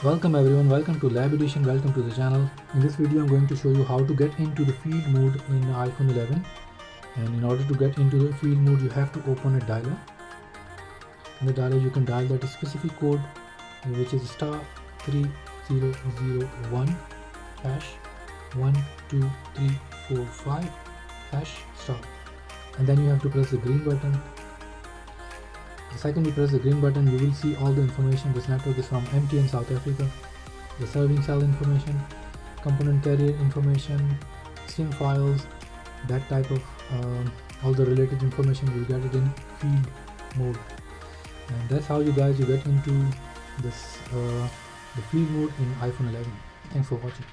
Welcome everyone, welcome to Lab Edition, welcome to the channel. In this video I'm going to show you how to get into the field mode in iPhone 11. And in order to get into the field mode you have to open a dialer. In the dialer you can dial that specific code which is star 3001 hash 12345 hash star, and then you have to press the green button. The second you press the green button, you will see all the information. This network is from MTN South Africa. The serving cell information, component carrier information, SIM files, that type of all the related information, you'll get it in field mode. And that's how you get into this the field mode in iPhone 11. Thanks for watching.